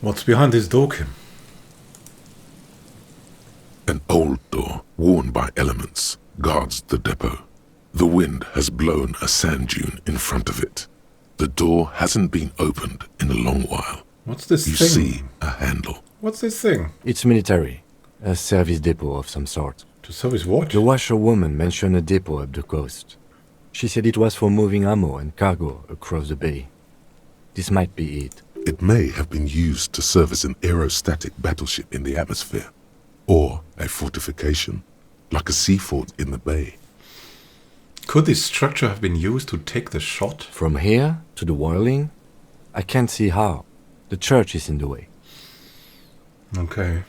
What's behind this door, Kim? An old door, worn by elements, guards the depot. The wind has blown a sand dune in front of it. The door hasn't been opened in a long while. What's this You thing? see a handle. What's this thing? It's military. A service depot of some sort. To service what? The washerwoman mentioned a depot up the coast. She said it was for moving ammo and cargo across the bay. This might be it. It may have been used to service an aerostatic battleship in the atmosphere, or a fortification, like a sea fort in the bay. Could this structure have been used to take the shot? From here to the whirling? I can't see how. The church is in the way. Okay.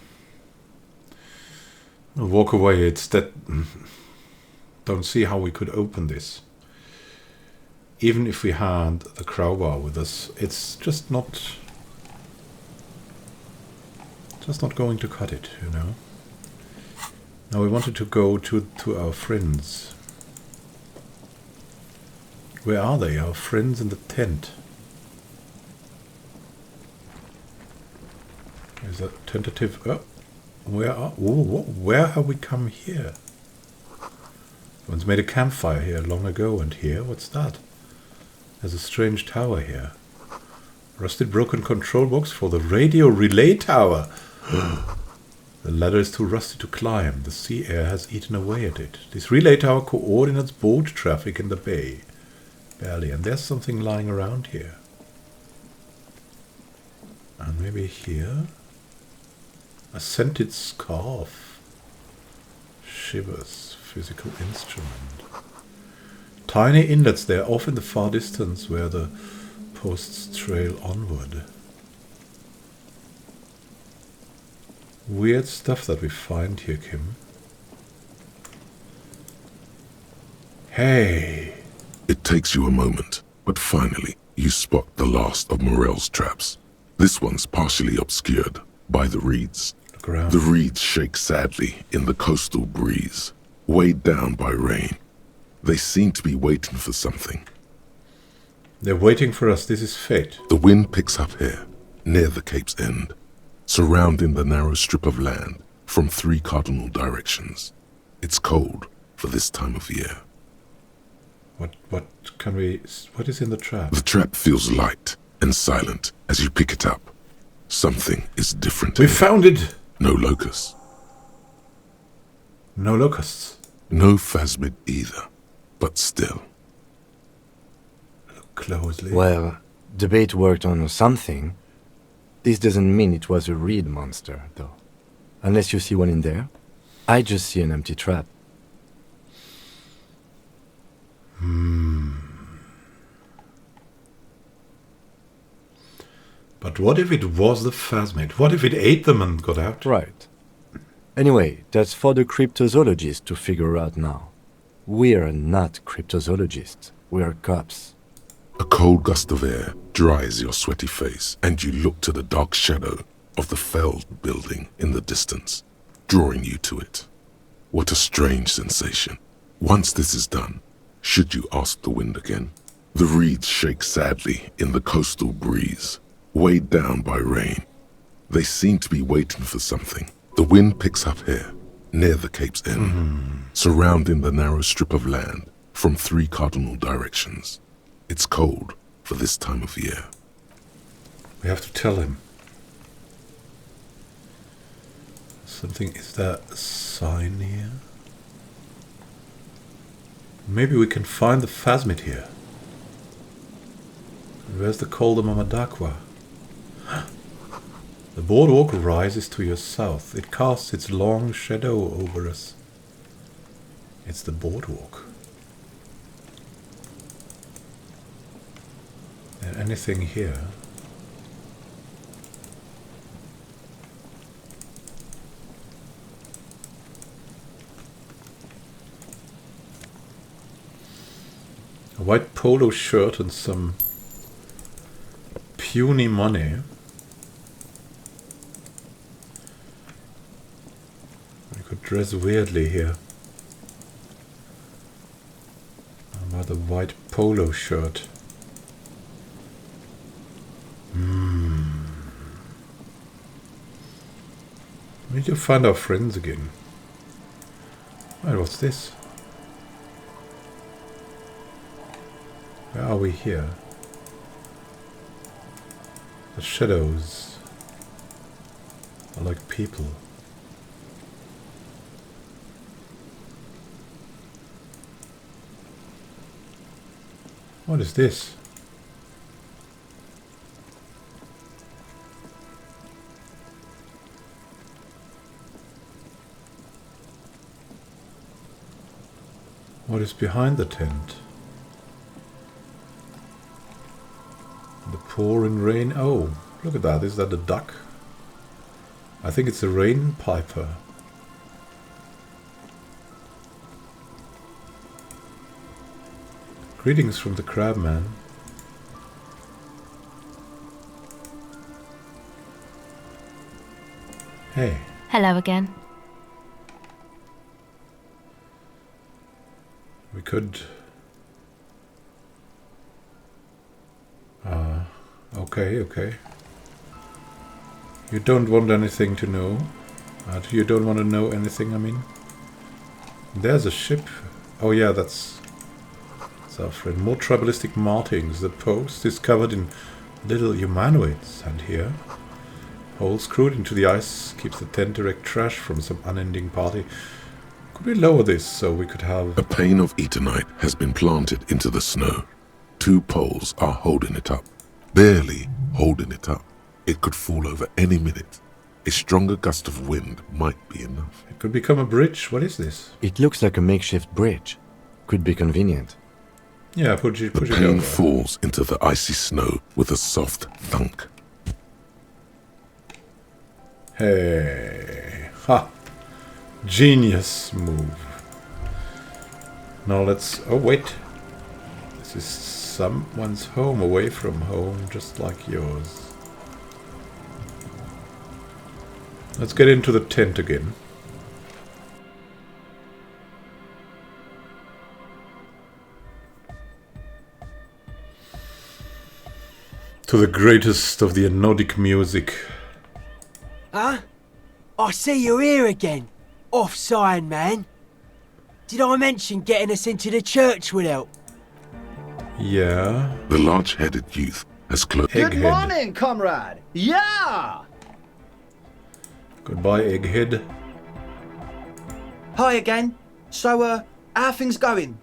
We'll walk away. It's that... Don't see how we could open this. Even if we had the crowbar with us, it's just not going to cut it, you know. Now we wanted to go to our friends. Where are they? Our friends in the tent. Is that tentative? Oh, where have we come here? Someone's made a campfire here long ago, and here, what's that? There's a strange tower here. Rusted broken control box for the radio relay tower. The ladder is too rusty to climb. The sea air has eaten away at it. This relay tower coordinates boat traffic in the bay. Barely. And there's something lying around here. And maybe here? A scented scarf. Shivers. Physical instrument. Tiny inlets there, off in the far distance, where the posts trail onward. Weird stuff that we find here, Kim. Hey! It takes you a moment, but finally you spot the last of Morel's traps. This one's partially obscured by the reeds. Look around. The reeds shake sadly in the coastal breeze, weighed down by rain. They seem to be waiting for something. They're waiting for us. This is fate. The wind picks up here, near the cape's end, surrounding the narrow strip of land from 3 cardinal directions. It's cold for this time of year. What is in the trap? The trap feels light and silent as you pick it up. Something is different. We found it! No locusts. No locusts. No phasmid either. But still. Look closely. Well, the bait worked on something. This doesn't mean it was a reed monster, though. Unless you see one in there. I just see an empty trap. But what if it was the phasmid? What if it ate them and got out? Right. Anyway, that's for the cryptozoologists to figure out now. We're not cryptozoologists. We're cops. A cold gust of air dries your sweaty face, and you look to the dark shadow of the felled building in the distance, drawing you to it. What a strange sensation. Once this is done, should you ask the wind again? The reeds shake sadly in the coastal breeze, weighed down by rain. They seem to be waiting for something. The wind picks up here, near the cape's end, surrounding the narrow strip of land from 3 cardinal directions. It's cold for this time of year. We have to tell him. Is there a sign here? Maybe we can find the phasmid here. Where's the Col de Mamadaqua? The boardwalk rises to your south. It casts its long shadow over us. It's the boardwalk. Is there anything here? A white polo shirt and some puny money. I could dress weirdly here. How about the white polo shirt? We need to find our friends again. Right, what's this? Where are we here? The shadows are like people. What is this? What is behind the tent? The pouring rain. Oh, look at that. Is that a duck? I think it's a rain piper. Greetings from the crabman. Hey. Hello again. We could... okay. You don't want anything to know? You don't want to know anything, I mean? There's a ship. Oh yeah, that's our friend. More tribalistic markings. The post is covered in little humanoids. And here, hole screwed into the ice keeps the tent direct trash from some unending party. Could we lower this so we could have... A pane of Eternite has been planted into the snow. 2 poles are holding it up. Barely holding it up. It could fall over any minute. A stronger gust of wind might be enough. It could become a bridge. What is this? It looks like a makeshift bridge. Could be convenient. Yeah, push it The over. pane falls into the icy snow with a soft thunk. Hey. Ha. Genius move. Now let's... Oh, wait. This is someone's home away from home, just like yours. Let's get into the tent again. To the greatest of the Nordic music. Huh? I see you're here again. Off-sign, man. Did I mention getting us into the church would help? Yeah. The large-headed youth has closed. Egghead. Good morning, comrade. Yeah! Goodbye, Egghead. Hi again. So, how are things going?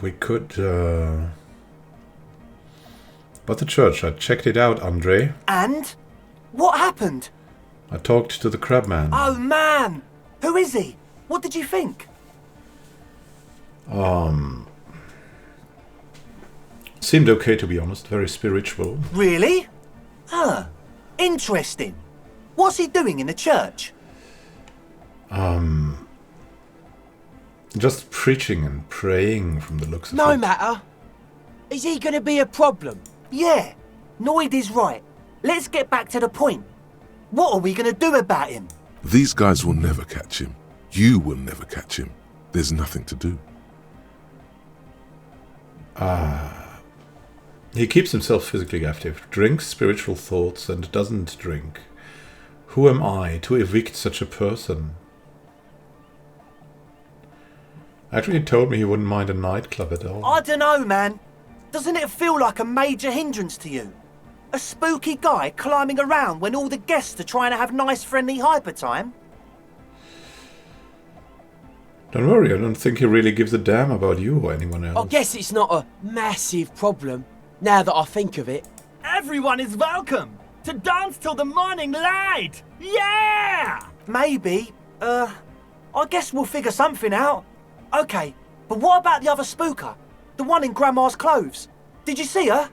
We could, But the church, I checked it out, Andre. And? What happened? I talked to the crabman. Oh, man! Who is he? What did you think? Seemed okay, to be honest. Very spiritual. Really? Huh. Interesting. What's he doing in the church? Just preaching and praying from the looks of No it. matter. Is he going to be a problem? Yeah. Noid is right. Let's get back to the point. What are we going to do about him? These guys will never catch him. You will never catch him. There's nothing to do. He keeps himself physically active, drinks spiritual thoughts, and doesn't drink. Who am I to evict such a person? Actually, he told me he wouldn't mind a nightclub at all. I don't know, man. Doesn't it feel like a major hindrance to you? A spooky guy climbing around when all the guests are trying to have nice, friendly hyper time? Don't worry, I don't think he really gives a damn about you or anyone else. I guess it's not a massive problem, now that I think of it. Everyone is welcome to dance till the morning light! Yeah! Maybe, I guess we'll figure something out. Okay, but what about the other spooker? The one in Grandma's clothes? Did you see her?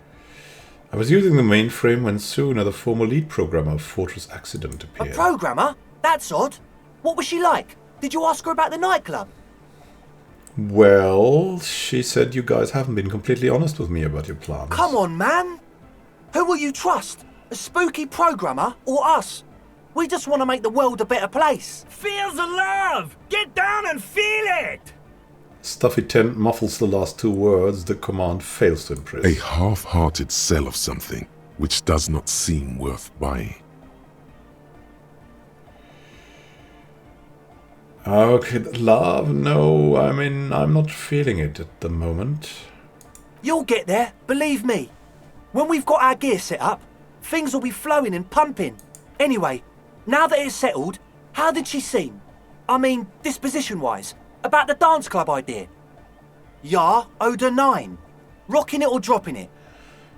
I was using the mainframe when soon the former lead programmer of Fortress Accident A appeared. programmer? That's odd. What was she like? Did you ask her about the nightclub? Well, she said you guys haven't been completely honest with me about your plans. Come on, man. Who will you trust? A spooky programmer or us? We just want to make the world a better place. Feel the love! Get down and feel it! Stuffy tent muffles the last two words. The command fails to impress. A half-hearted sell of something which does not seem worth buying. Okay, love, no, I mean, I'm not feeling it at the moment. You'll get there, believe me. When we've got our gear set up, things will be flowing and pumping. Anyway, now that it's settled, how did she seem? I mean, disposition-wise, about the dance club idea. Ja, oder nein? Rocking it or dropping it?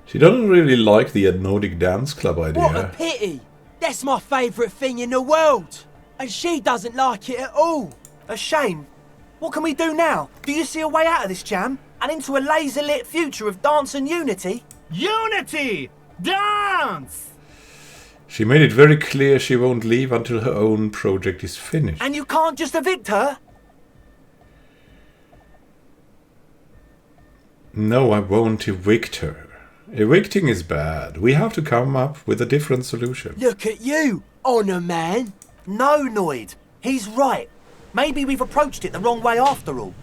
She doesn't really like the Nordic dance club idea. What a pity! That's my favourite thing in the world! And she doesn't like it at all! A shame. What can we do now? Do you see a way out of this jam? And into a laser-lit future of dance and unity? Unity! Dance! She made it very clear she won't leave until her own project is finished. And you can't just evict her? No, I won't evict her. Evicting is bad. We have to come up with a different solution. Look at you, honour man! No, Noid. He's right. Maybe we've approached it the wrong way after all.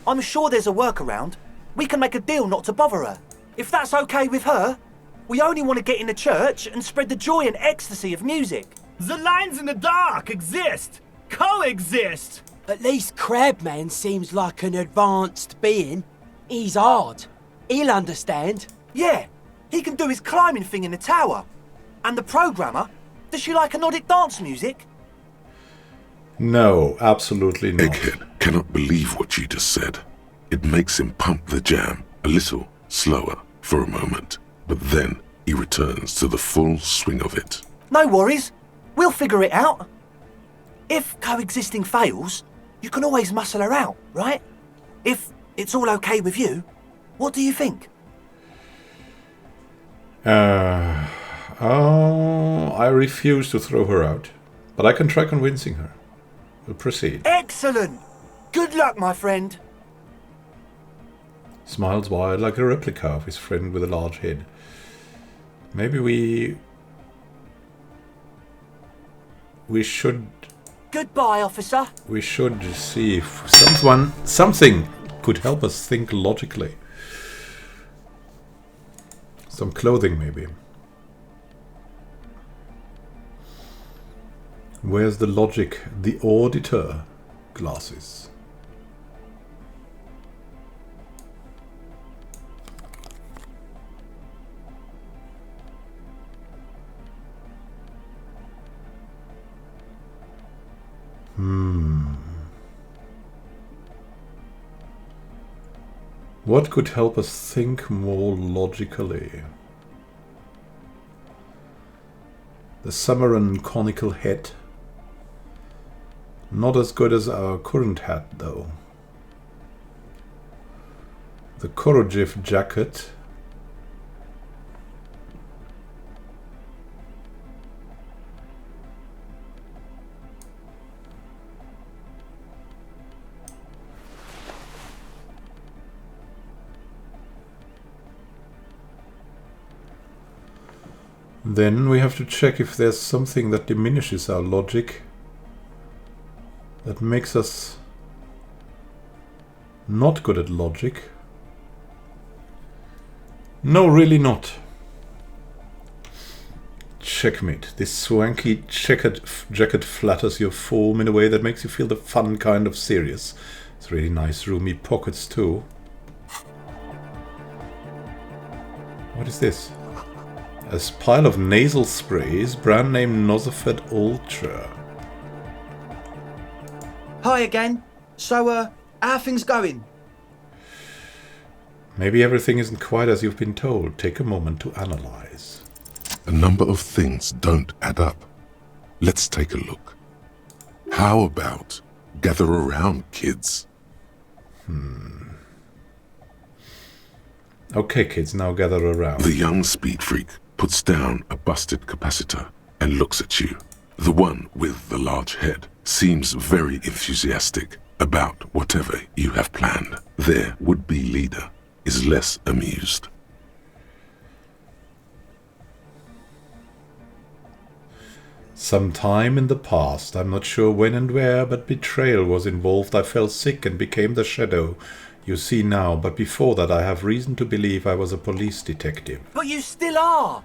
I'm sure there's a workaround. We can make a deal not to bother her. If that's okay with her, we only want to get in the church and spread the joy and ecstasy of music. The lines in the dark exist! Coexist! At least Crabman seems like an advanced being. He's hard. He'll understand. Yeah, he can do his climbing thing in the tower. And the programmer, does she like Nordic dance music? No, absolutely not. Egghead cannot believe what you just said. It makes him pump the jam a little slower for a moment, but then he returns to the full swing of it. No worries. We'll figure it out. If coexisting fails, you can always muscle her out, right? If it's all okay with you, what do you think? I refuse to throw her out, but I can try convincing her. We'll proceed. Excellent! Good luck, my friend. Smiles wide like a replica of his friend with a large head. Maybe we should... Goodbye, officer. We should see if something could help us think logically. Some clothing, maybe. Where's the logic? The auditor glasses. What could help us think more logically? The Summeran conical hat. Not as good as our current hat, though. The Korojev jacket. Then we have to check if there's something that diminishes our logic, that makes us not good at logic. No, really not. Checkmate. This swanky checkered jacket flatters your form in a way that makes you feel the fun kind of serious. It's really nice roomy pockets too. What is this? A pile of nasal sprays, brand name Nosophed Ultra. Hi again. So, how things going? Maybe everything isn't quite as you've been told. Take a moment to analyze. A number of things don't add up. Let's take a look. How about gather around, kids? Okay, kids, now gather around. The young speed freak puts down a busted capacitor and looks at you. The one with the large head seems very enthusiastic about whatever you have planned. Their would-be leader is less amused. Some time in the past, I'm not sure when and where, but betrayal was involved. I fell sick and became the shadow you see now, but before that I have reason to believe I was a police detective. But you still are.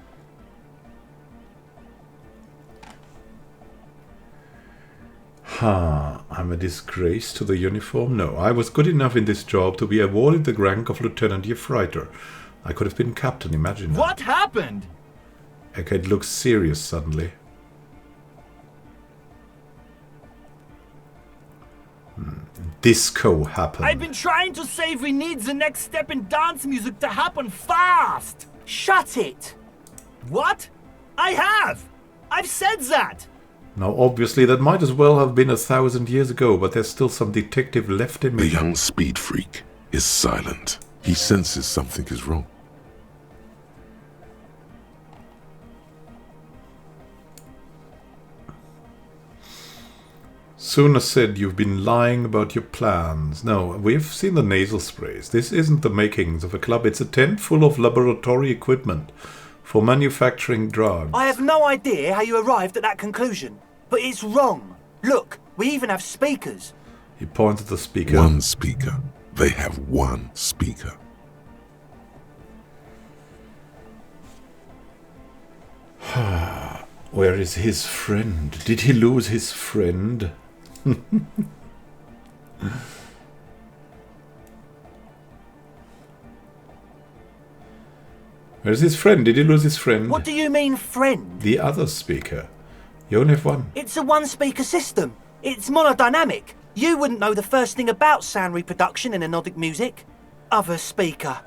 I'm a disgrace to the uniform? No, I was good enough in this job to be awarded the rank of Lieutenant Gefreiter. I could have been captain, imagine that. What happened? Okay, it looks serious suddenly. Disco happened. I've been trying to say we need the next step in dance music to happen fast. Shut it. What? I have. I've said that. Now, obviously, that might as well have been 1,000 years ago, but there's still some detective left in me. The young speed freak is silent. He senses something is wrong. Sooner said you've been lying about your plans. No, we've seen the nasal sprays. This isn't the makings of a club. It's a tent full of laboratory equipment for manufacturing drugs. I have no idea how you arrived at that conclusion, but it's wrong. Look, we even have speakers. He points at the speaker. One speaker. They have one speaker. Where is his friend? Did he lose his friend? Where's his friend? Did he lose his friend? What do you mean, friend? The other speaker. You only have one. It's a one-speaker system. It's monodynamic. You wouldn't know the first thing about sound reproduction in anodic music. Other speaker.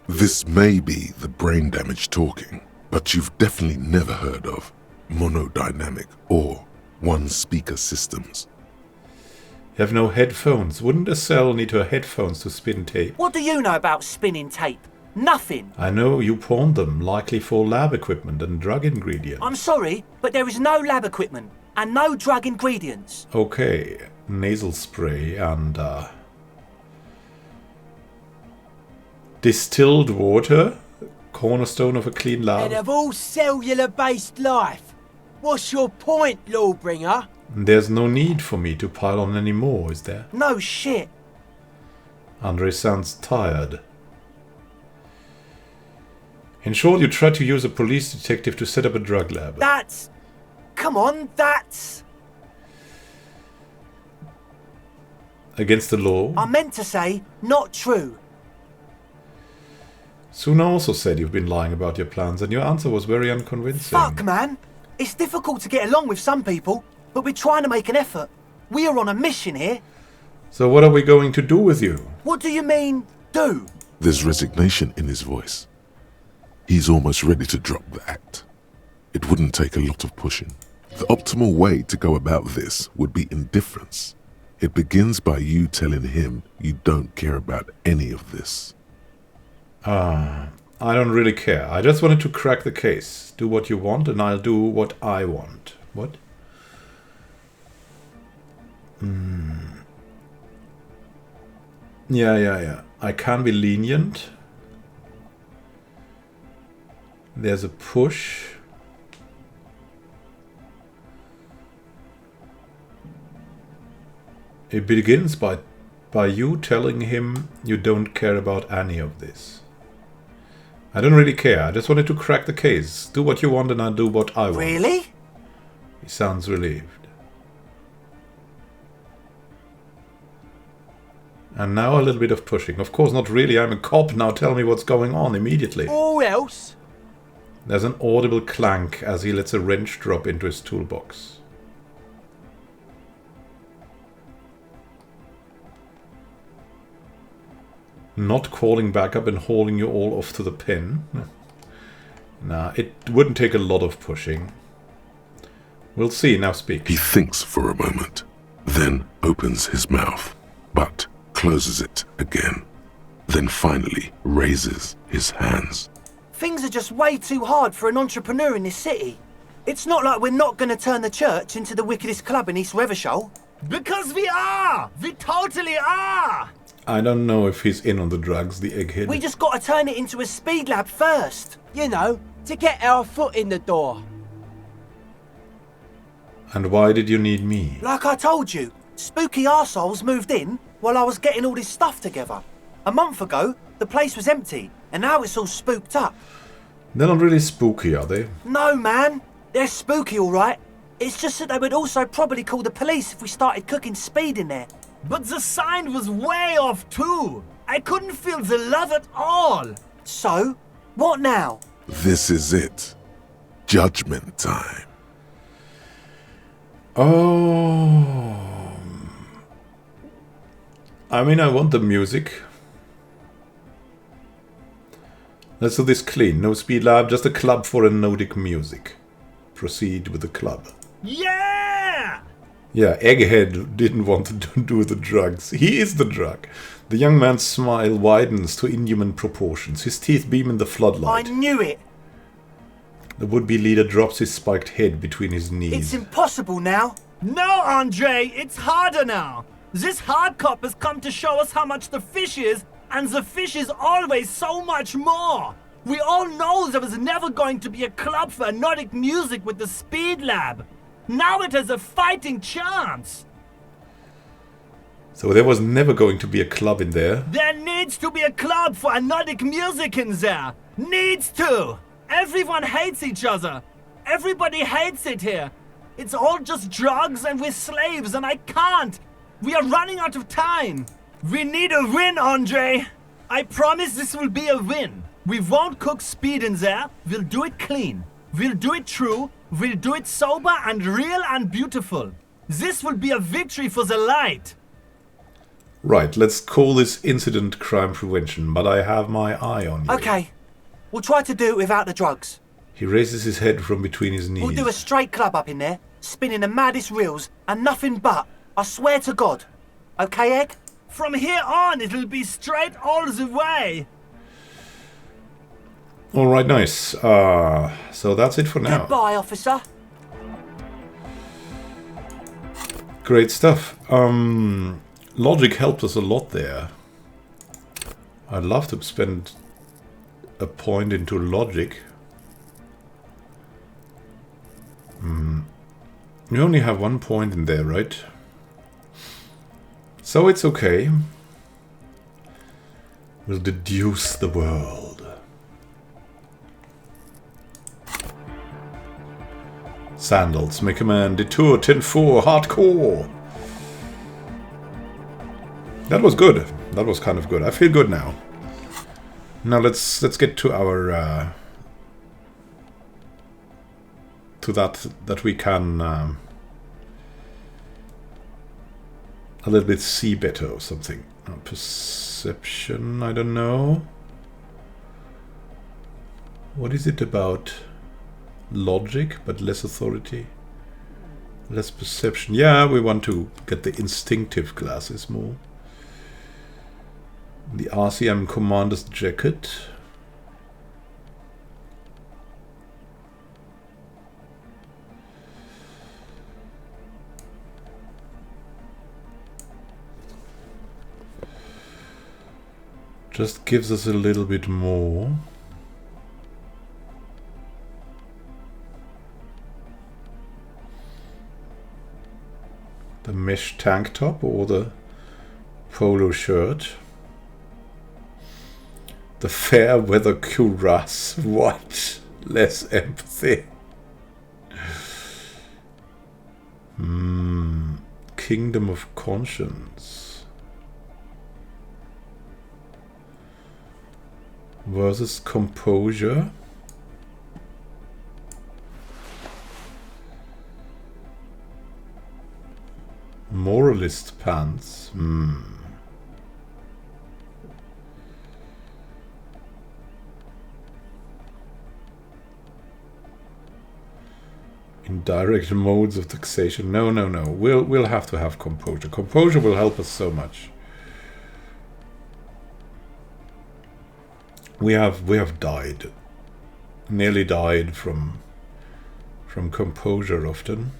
This may be the brain damage talking, but you've definitely never heard of monodynamic or one-speaker systems. You have no headphones. Wouldn't a cell need her headphones to spin tape? What do you know about spinning tape? Nothing. I know you pawned them, likely for lab equipment and drug ingredients. I'm sorry, but there is no lab equipment and no drug ingredients. Okay, nasal spray and distilled water, cornerstone of a clean lab. And of all cellular-based life, what's your point, Lawbringer? There's no need for me to pile on any more, is there? No shit. Andre sounds tired. In short, you tried to use a police detective to set up a drug lab. That's... Come on, that's... Against the law? I meant to say, not true. Suna also said you've been lying about your plans, and your answer was very unconvincing. Fuck, man. It's difficult to get along with some people, but we're trying to make an effort. We are on a mission here. So what are we going to do with you? What do you mean, do? There's resignation in his voice. He's almost ready to drop the act. It wouldn't take a lot of pushing. The optimal way to go about this would be indifference. It begins by you telling him you don't care about any of this. I don't really care. I just wanted to crack the case. Do what you want and I'll do what I want. What? Yeah. I can be lenient. There's a push. It begins by you telling him you don't care about any of this. I don't really care. I just wanted to crack the case. Do what you want and I'll do what I want. Really? He sounds relieved. And now a little bit of pushing. Of course, not really. I'm a cop. Now tell me what's going on immediately. Or else... There's an audible clank as he lets a wrench drop into his toolbox. Not calling back up and hauling you all off to the pen. Nah, it wouldn't take a lot of pushing. We'll see. Now speak. He thinks for a moment, then opens his mouth, but closes it again. Then finally raises his hands. Things are just way too hard for an entrepreneur in this city. It's not like we're not going to turn the church into the wickedest club in East Revachol. Because we are! We totally are! I don't know if he's in on the drugs, the egghead. We just got to turn it into a speed lab first. You know, to get our foot in the door. And why did you need me? Like I told you, spooky arseholes moved in while I was getting all this stuff together. A month ago, the place was empty, and now it's all spooked up. They're not really spooky, are they? No, man. They're spooky, all right. It's just that they would also probably call the police if we started cooking speed in there. But the sign was way off too. I couldn't feel the love at all. So, what now? This is it. Judgment time. Oh. I mean, I want the music. Let's do this clean. No speed lab, just a club for Nordic music. Proceed with the club. Yeah! Yeah, Egghead didn't want to do the drugs. He is the drug. The young man's smile widens to inhuman proportions. His teeth beam in the I floodlight. knew it. The would-be leader drops his spiked head between his knees. It's impossible now. No, Andre, it's harder now. This hard cop has come to show us how much the fish is, and the fish is always so much more. We all know there was never going to be a club for Nordic music with the Speed Lab. Now it has a fighting chance. So there was never going to be a club in there. There needs to be a club for Nordic music in there. Needs to. Everyone hates each other. Everybody hates it here. It's all just drugs and we're slaves and I can't. We are running out of time. We need a win, Andre. I promise this will be a win. We won't cook speed in there. We'll do it clean. We'll do it true. We'll do it sober and real and beautiful. This will be a victory for the light. Right, let's call this incident crime prevention, but I have my eye on you. Okay. We'll try to do it without the drugs. He raises his head from between his knees. We'll do a straight club up in there, spinning the maddest reels, and nothing but. I swear to God. Okay, Egg? From here on, it'll be straight all the way. Alright, nice. So that's it for now. Goodbye, officer. Great stuff. Logic helped us a lot there. I'd love to spend a point into logic. You only have 1 point in there, right? So it's okay. We'll deduce the world. Sandals, make a man, detour 10-4, hardcore. That was good. That was kind of good. I feel good now. Now let's get to our to that we can a little bit see better or something. Perception, I don't know. What is it about logic but less authority? Less perception. Yeah, we want to get the instinctive classes more. The RCM commander's jacket. Just gives us a little bit more. The mesh tank top or the polo shirt. The fair weather cuirass. What? Less empathy. Kingdom of Conscience. Versus Composure. Moralist pants. Indirect modes of taxation. No. We'll have to have composure. Composure will help us so much. We have died. Nearly died from composure often.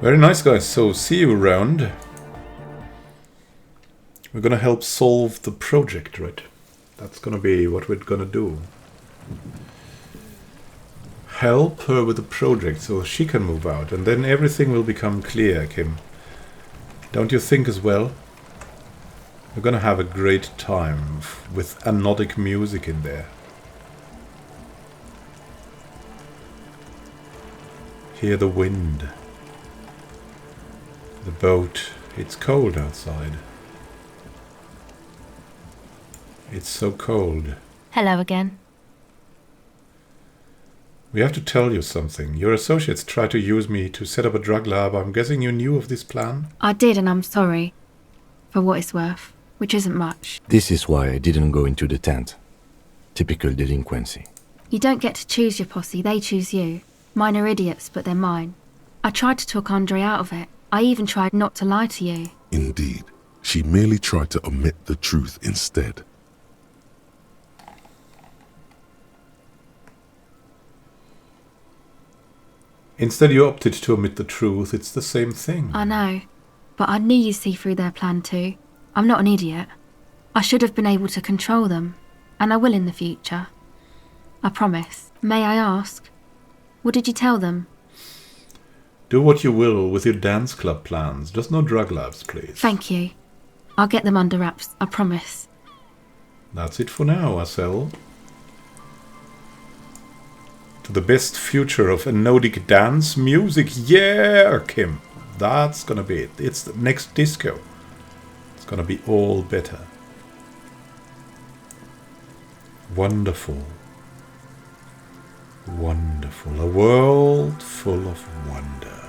Very nice, guys. So see you around. We're gonna help solve the project, right? That's gonna be what we're gonna do. help her with the project so she can move out, and then everything will become clear, Kim. Don't you think as well? We're gonna have a great time with anodic music in there. Hear the wind. The boat. It's cold outside. It's so cold. Hello again. We have to tell you something. Your associates tried to use me to set up a drug lab. I'm guessing you knew of this plan? I did, and I'm sorry. For what it's worth. Which isn't much. This is why I didn't go into the tent. Typical delinquency. You don't get to choose your posse, they choose you. Mine are idiots, but they're mine. I tried to talk Andre out of it. I even tried not to lie to you. Indeed, she merely tried to omit the truth instead. Instead you opted to omit the truth. It's the same thing. I know. But I knew you'd see through their plan too. I'm not an idiot. I should have been able to control them. And I will in the future. I promise. May I ask? What did you tell them? Do what you will with your dance club plans. Just no drug labs, please. Thank you. I'll get them under wraps, I promise. That's it for now, Marcel. To the best future of anodic dance music. Yeah, Kim. That's gonna be it. It's the next disco. It's gonna be all better. Wonderful. Wonderful. A world full of wonder.